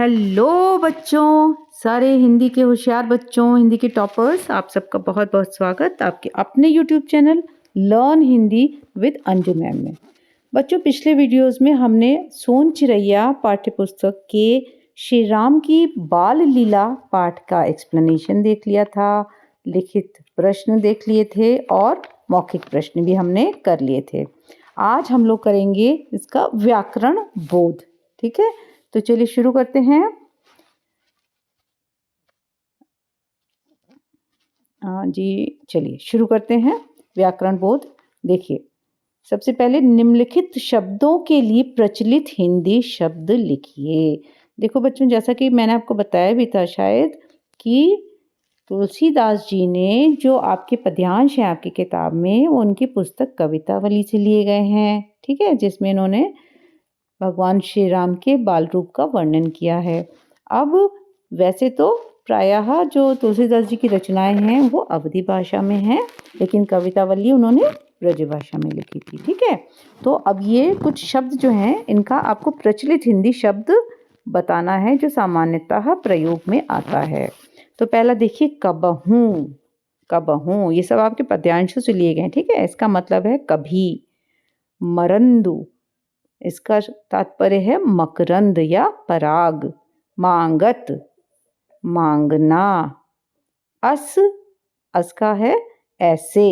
Hello बच्चों, सारे हिंदी के होशियार बच्चों, हिंदी के टॉपर्स, आप सबका बहुत बहुत स्वागत आपके अपने YouTube channel learn Hindi with Anju ma'am में। बच्चों, पिछले वीडियोस में हमने सोन चिरैया पाठ्य पुस्तक के श्री राम की बाल लीला पाठ का एक्सप्लेनेशन देख लिया था, लिखित प्रश्न देख लिए थे और मौखिक प्रश्न भी हमने कर लिए थे। आज हम लोग करेंगे इसका व्याकरण बोध। ठीक है, तो चलिए शुरू करते हैं। जी चलिए शुरू करते हैं व्याकरण बोध। देखिए, सबसे पहले निम्नलिखित शब्दों के लिए प्रचलित हिंदी शब्द लिखिए। देखो बच्चों, जैसा कि मैंने आपको बताया भी था शायद कि तुलसीदास जी ने जो आपके पद्यांश हैं आपकी किताब में, वो उनकी पुस्तक कवितावली से लिए गए हैं। ठीक है, जिसमें इन्होंने भगवान श्री राम के बाल रूप का वर्णन किया है। अब वैसे तो प्रायः जो तुलसीदास जी की रचनाएं हैं वो अवधी भाषा में हैं, लेकिन कवितावली उन्होंने ब्रज भाषा में लिखी थी। ठीक है, तो अब ये कुछ शब्द जो हैं इनका आपको प्रचलित हिंदी शब्द बताना है जो सामान्यतः प्रयोग में आता है। तो पहला देखिए, कबहूँ। कबहूँ ये सब आपके पद्यांशों से लिए गए हैं। ठीक है, इसका मतलब है कभी। मरंदु, इसका तात्पर्य है मकरंद या पराग। मांगत, मांगना। अस, अस का है ऐसे।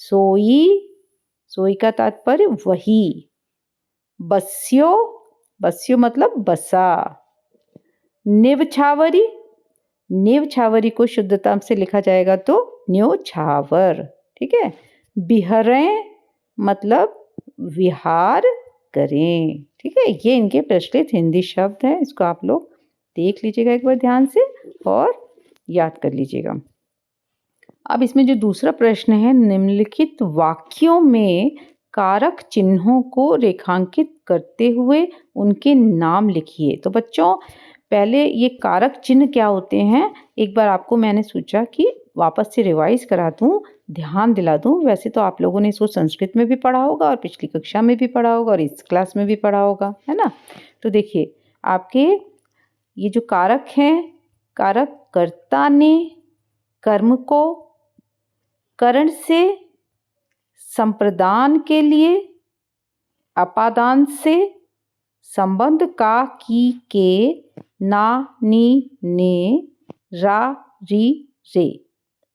सोई, सोई का तात्पर्य वही। बस्यो, बस्यो मतलब बसा। निवछावरी, निवछावरी को शुद्धता से लिखा जाएगा तो न्योछावर। ठीक है। बिहरें मतलब विहार करें। ठीक है, ये इनके प्रचलित हिंदी शब्द हैं। इसको आप लोग देख लीजिएगा एक बार ध्यान से और याद कर लीजिएगा। अब इसमें जो दूसरा प्रश्न है, निम्नलिखित वाक्यों में कारक चिन्हों को रेखांकित करते हुए उनके नाम लिखिए। तो बच्चों, पहले ये कारक चिन्ह क्या होते हैं, एक बार आपको मैंने सोचा कि वापस से रिवाइज करा दूं, ध्यान दिला दूं। वैसे तो आप लोगों ने इसको संस्कृत में भी पढ़ा होगा और पिछली कक्षा में भी पढ़ा होगा और इस क्लास में भी पढ़ा होगा, है ना। तो देखिए, आपके ये जो कारक हैं, कारक कर्ता ने कर्म को करण से, संप्रदान के लिए अपादान से, संबंध का की के, ना नी ने, रा री रे।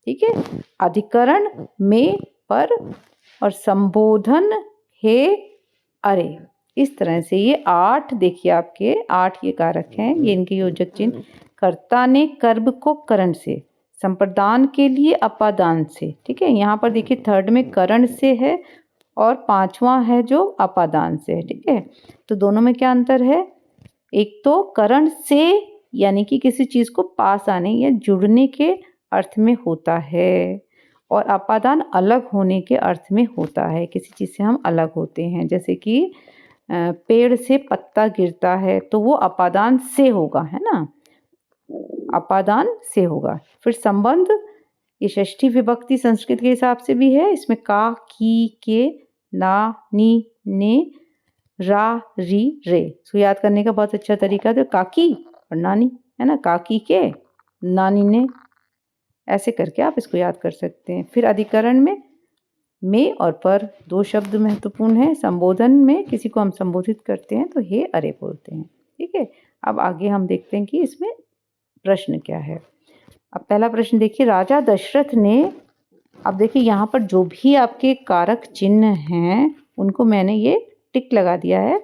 ठीक है, अधिकरण में पर और संबोधन हे अरे। इस तरह से ये 8 देखिए, आपके 8 ये कारक हैं, ये इनके योजक चिन्ह। कर्ता ने कर्म को करण से, संप्रदान के लिए अपादान से। ठीक है, यहाँ पर देखिए थर्ड में करण से है और 5वां है जो अपादान से है। ठीक है, तो दोनों में क्या अंतर है, एक तो करण से यानी कि किसी चीज़ को पास आने या जुड़ने के अर्थ में होता है, और अपादान अलग होने के अर्थ में होता है, किसी चीज़ से हम अलग होते हैं। जैसे कि पेड़ से पत्ता गिरता है तो वो अपादान से होगा, है ना, अपादान से होगा। फिर संबंध, ये षष्ठी विभक्ति संस्कृत के हिसाब से भी है। इसमें का, की, के, ना, नी, ने, रा री रे। सो याद करने का बहुत अच्छा तरीका तो काकी और नानी, है ना, काकी के नानी ने, ऐसे करके आप इसको याद कर सकते हैं। फिर अधिकरण में और पर 2 शब्द महत्वपूर्ण हैं। संबोधन में किसी को हम संबोधित करते हैं तो हे अरे बोलते हैं। ठीक है, अब आगे हम देखते हैं कि इसमें प्रश्न क्या है। अब पहला प्रश्न देखिए, राजा दशरथ ने, अब देखिए यहाँ पर जो भी आपके कारक चिन्ह हैं उनको मैंने ये टिक लगा दिया है,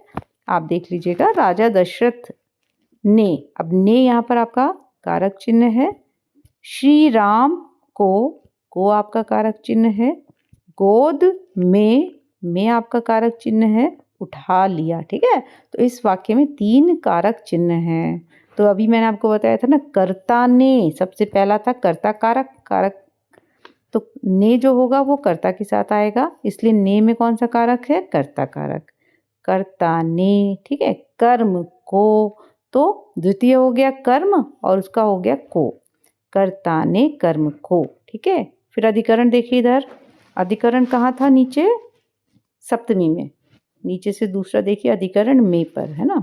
आप देख लीजिएगा। राजा दशरथ ने, अब ने यहाँ पर आपका कारक चिन्ह है। श्री राम को आपका कारक चिन्ह है। गोद में आपका कारक चिन्ह है। उठा लिया। ठीक है, तो इस वाक्य में 3 कारक चिन्ह हैं। तो अभी मैंने आपको बताया था ना, कर्ता ने सबसे पहला था, कर्ता कारक, कारक तो ने जो होगा वो कर्ता के साथ आएगा, इसलिए ने में कौन सा कारक है, कर्ता कारक। कर्ता ने। ठीक है, कर्म को, तो द्वितीय हो गया कर्म और उसका हो गया को, कर्ता ने कर्म को। ठीक है, फिर अधिकरण देखिए, इधर अधिकरण कहाँ था, नीचे सप्तमी में, नीचे से दूसरा देखिए अधिकरण में पर, है ना।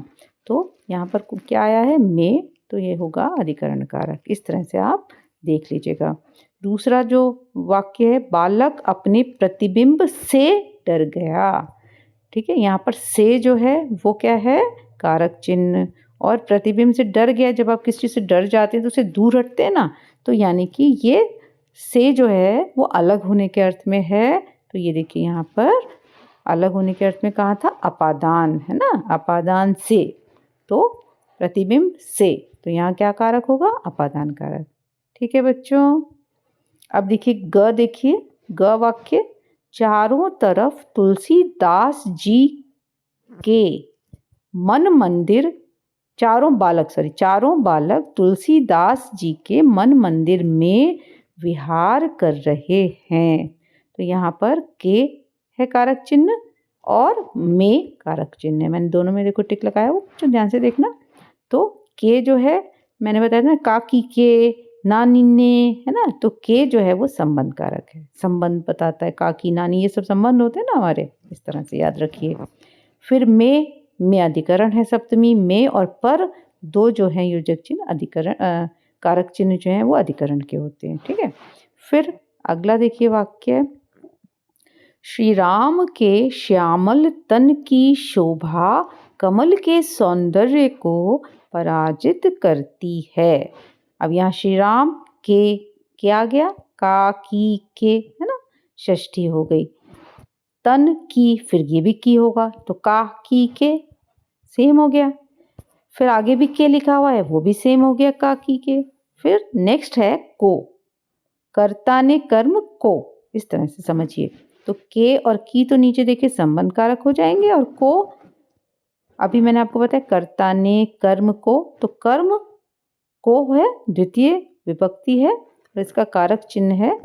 तो यहाँ पर क्या आया है में, तो ये होगा अधिकरण कारक। इस तरह से आप देख लीजिएगा। दूसरा जो वाक्य है, बालक अपने प्रतिबिंब से डर गया। ठीक है, यहाँ पर से जो है वो क्या है, कारक चिन्ह। और प्रतिबिंब से डर गया, जब आप किसी चीज़ से डर जाते हैं तो उसे दूर हटते हैं ना, तो यानी कि ये से जो है वो अलग होने के अर्थ में है। तो ये देखिए यहाँ पर अलग होने के अर्थ में कहा था अपादान, है ना, अपादान से, तो प्रतिबिंब से, तो यहाँ क्या कारक होगा, अपादान कारक। ठीक है बच्चों, अब देखिए ग वाक्य, चारों तरफ तुलसीदास जी के मन मंदिर, चारों बालक तुलसीदास जी के मन मंदिर में विहार कर रहे हैं। तो यहाँ पर के है कारक चिन्ह और में कारक चिन्ह है। मैंने दोनों में देखो टिक लगाया, वो जो ध्यान से देखना। तो के जो है मैंने बताया था काकी के, नानी ने, है ना, तो के जो है वो संबंध कारक है, संबंध बताता है। काकी, नानी, ये सब संबंध होते हैं ना हमारे, इस तरह से याद रखिए। फिर में अधिकरण है सप्तमी, में और पर दो जो हैं योजक चिन्ह अधिकरण कारक चिन्ह जो हैं वो अधिकरण के होते हैं। ठीक है, फिर अगला देखिए वाक्य, श्री राम के श्यामल तन की शोभा कमल के सौंदर्य को पराजित करती है। अब यहाँ श्री राम के आ गया, का की के, है ना, षष्ठी हो गई। तन की, फिर ये भी की होगा, तो का की के सेम हो गया। फिर आगे भी के लिखा हुआ है, वो भी सेम हो गया, का की के। फिर नेक्स्ट है को, कर्ता ने कर्म को, इस तरह से समझिए। तो के और की तो नीचे देखिए संबंध कारक हो जाएंगे, और को अभी मैंने आपको बताया कर्ता ने कर्म को, तो कर्म को है द्वितीय विभक्ति है और इसका कारक चिन्ह है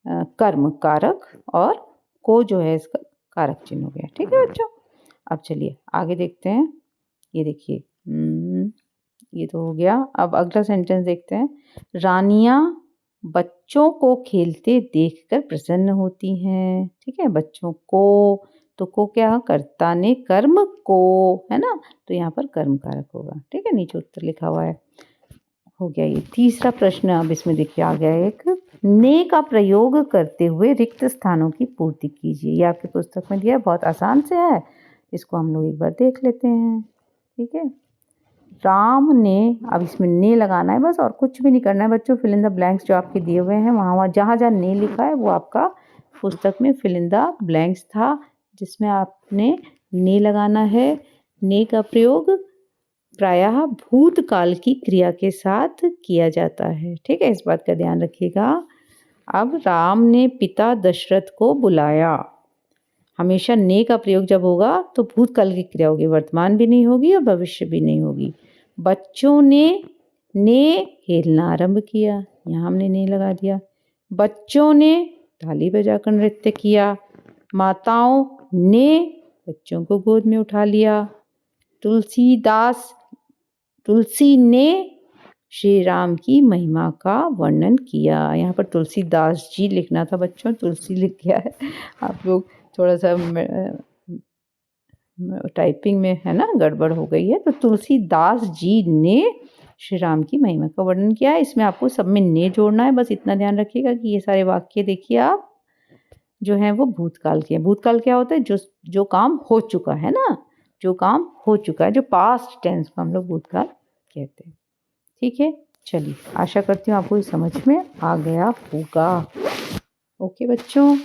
कर्म कारक, और को जो है इसका कारक चिन्ह हो गया। ठीक है बच्चों, अब चलिए आगे देखते हैं। ये देखिए ये तो हो गया। अब अगला सेंटेंस देखते हैं, रानियां बच्चों को खेलते देखकर प्रसन्न होती हैं। ठीक है, बच्चों को, तो को क्या, कर्ता ने कर्म को, है ना, तो यहाँ पर कर्म कारक होगा। ठीक है, नीचे उत्तर लिखा हुआ है, हो गया ये तीसरा प्रश्न। अब इसमें देखिए आ गया एक, ने का प्रयोग करते हुए रिक्त स्थानों की पूर्ति कीजिए। ये आपकी पुस्तक में दिया है, बहुत आसान से है, इसको हम लोग एक बार देख लेते हैं। ठीक है, राम ने, अब इसमें ने लगाना है बस, और कुछ भी नहीं करना है बच्चों। फिल इन द ब्लैंक्स जो आपके दिए हुए हैं, वहाँ जहाँ जहाँ ने लिखा है वो आपका पुस्तक में फिल इन द ब्लैंक्स था, जिसमें आपने ने लगाना है। ने का प्रयोग प्रायः भूतकाल की क्रिया के साथ किया जाता है। ठीक है, इस बात का ध्यान रखिएगा। अब राम ने पिता दशरथ को बुलाया, हमेशा ने का प्रयोग जब होगा तो भूतकाल की क्रिया होगी, वर्तमान भी नहीं होगी और भविष्य भी नहीं होगी। बच्चों ने खेलना आरंभ किया, यहाँ हमने ने लगा दिया। बच्चों ने ताली बजाकर नृत्य किया। माताओं ने बच्चों को गोद में उठा लिया। तुलसी ने श्री राम की महिमा का वर्णन किया। यहाँ पर तुलसीदास जी लिखना था बच्चों, तुलसी लिख गया है। आप लोग थोड़ा सा टाइपिंग में है ना गड़बड़ हो गई है। तो तुलसीदास जी ने श्री राम की महिमा का वर्णन किया है। इसमें आपको सब में ने जोड़ना है, बस इतना ध्यान रखिएगा कि ये सारे वाक्य देखिए आप जो हैं वो भूतकाल के हैं। भूतकाल क्या होता है, जो काम हो चुका है ना, जो काम हो चुका है, जो पास्ट टेंस को हम लोग भूतकाल कहते हैं। ठीक है, चलिए आशा करती हूँ आपको ये समझ में आ गया होगा। ओके बच्चों,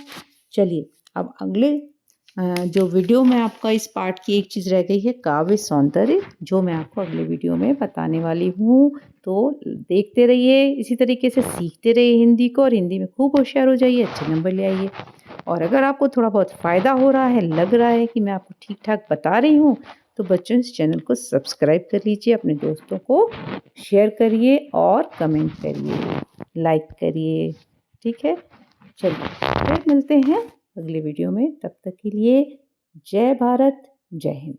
चलिए अब अगले जो वीडियो में आपका इस पार्ट की एक चीज़ रह गई है, काव्य सौंदर्य, जो मैं आपको अगले वीडियो में बताने वाली हूँ। तो देखते रहिए, इसी तरीके से सीखते रहिए हिंदी को, और हिंदी में खूब होशियार हो जाइए, अच्छे नंबर ले आइए। और अगर आपको थोड़ा बहुत फ़ायदा हो रहा है, लग रहा है कि मैं आपको ठीक ठाक बता रही हूँ, तो बच्चों इस चैनल को सब्सक्राइब कर लीजिए, अपने दोस्तों को शेयर करिए और कमेंट करिए, लाइक करिए। ठीक है, चलिए फिर मिलते हैं अगले वीडियो में। तब तक के लिए जय भारत, जय हिंद।